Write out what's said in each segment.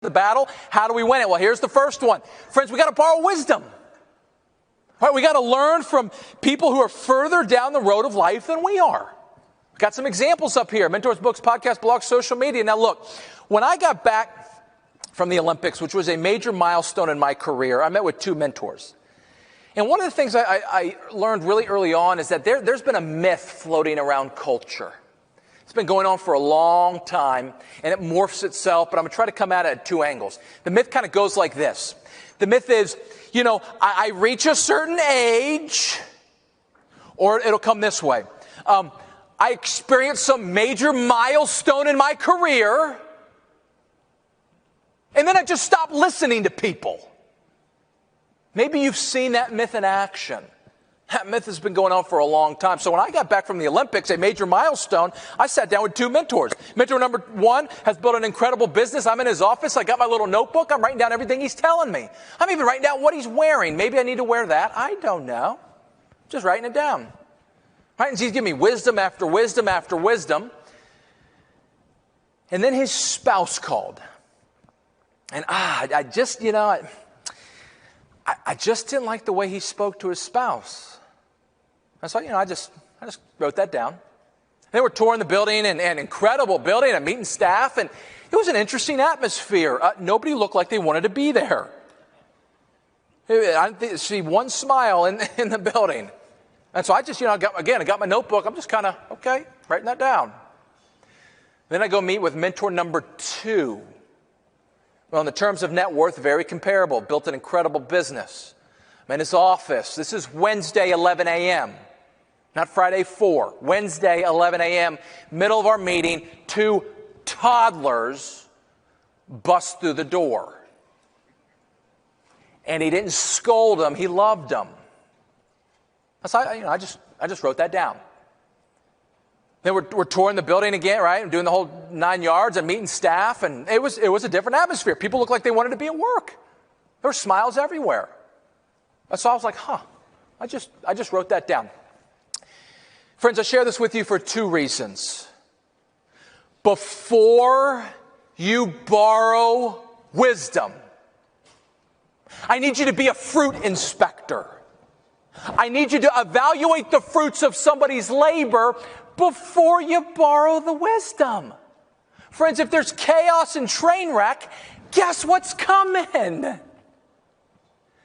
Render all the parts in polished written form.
the battle. How do we win it? Well, here's the first one. Friends, we got to borrow wisdom. Right, we got to learn from people who are further down the road of life than we are. Got some examples up here. Mentors, books, podcasts, blogs, social media. Now look, when I got back from the Olympics, which was a major milestone in my career, I met with two mentors. And one of the things I learned really early on is that there's been a myth floating around culture. It's been going on for a long time, and it morphs itself, but I'm going to try to come at it at two angles. The myth kind of goes like this. The myth is, I reach a certain age, or it'll come this way. I experienced some major milestone in my career, and then I just stopped listening to people. Maybe you've seen that myth in action. That myth has been going on for a long time. So when I got back from the Olympics, a major milestone, I sat down with two mentors. Mentor number one has built an incredible business. I'm in his office. I got my little notebook. I'm writing down everything he's telling me. I'm even writing down what he's wearing. Maybe I need to wear that. I don't know. Just writing it down. Right? And he's giving me wisdom after wisdom after wisdom. And then his spouse called. And I just didn't like the way he spoke to his spouse. And so, I just wrote that down. They were touring the building, and an incredible building, and meeting staff, and it was an interesting atmosphere. Nobody looked like they wanted to be there. I didn't see one smile in the building. And so I just, I got my notebook. I'm just kind of, writing that down. Then I go meet with mentor number two. Well, in the terms of net worth, very comparable. Built an incredible business. I'm in his office. This is Wednesday, 11 a.m. Not Friday, 4. Wednesday, 11 a.m. Middle of our meeting, two toddlers bust through the door. And he didn't scold them. He loved them. So I just wrote that down. Then we're touring the building again, right? And doing the whole 9 yards and meeting staff. And it was a different atmosphere. People looked like they wanted to be at work. There were smiles everywhere. So I was like, I just wrote that down. Friends, I share this with you for two reasons. Before you borrow wisdom, I need you to be a fruit inspector. I need you to evaluate the fruits of somebody's labor before you borrow the wisdom. Friends, if there's chaos and train wreck, guess what's coming?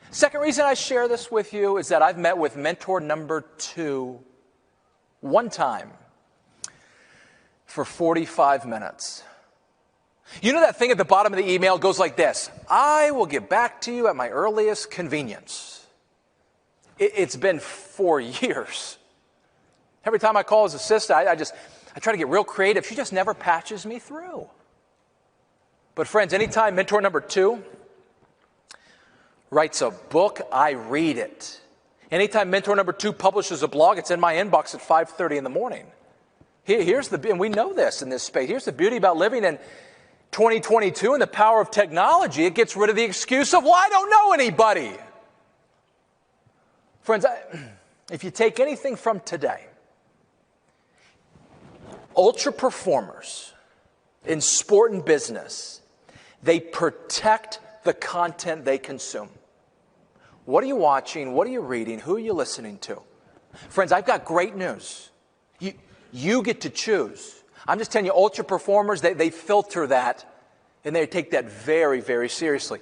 Second reason I share this with you is that I've met with mentor number two one time for 45 minutes. You know that thing at the bottom of the email goes like this: I will get back to you at my earliest convenience. It's been 4 years. Every time I call his assistant, I try to get real creative. She just never patches me through. But friends, anytime mentor number two writes a book, I read it. Anytime mentor number two publishes a blog, it's in my inbox at 5:30 in the morning. And we know this in this space. Here's the beauty about living in 2022 and the power of technology. It gets rid of the excuse of, well, I don't know anybody. Friends, if you take anything from today, ultra performers in sport and business, they protect the content they consume. What are you watching? What are you reading? Who are you listening to? Friends, I've got great news. You get to choose. I'm just telling you, ultra performers, they filter that, and they take that very, very seriously.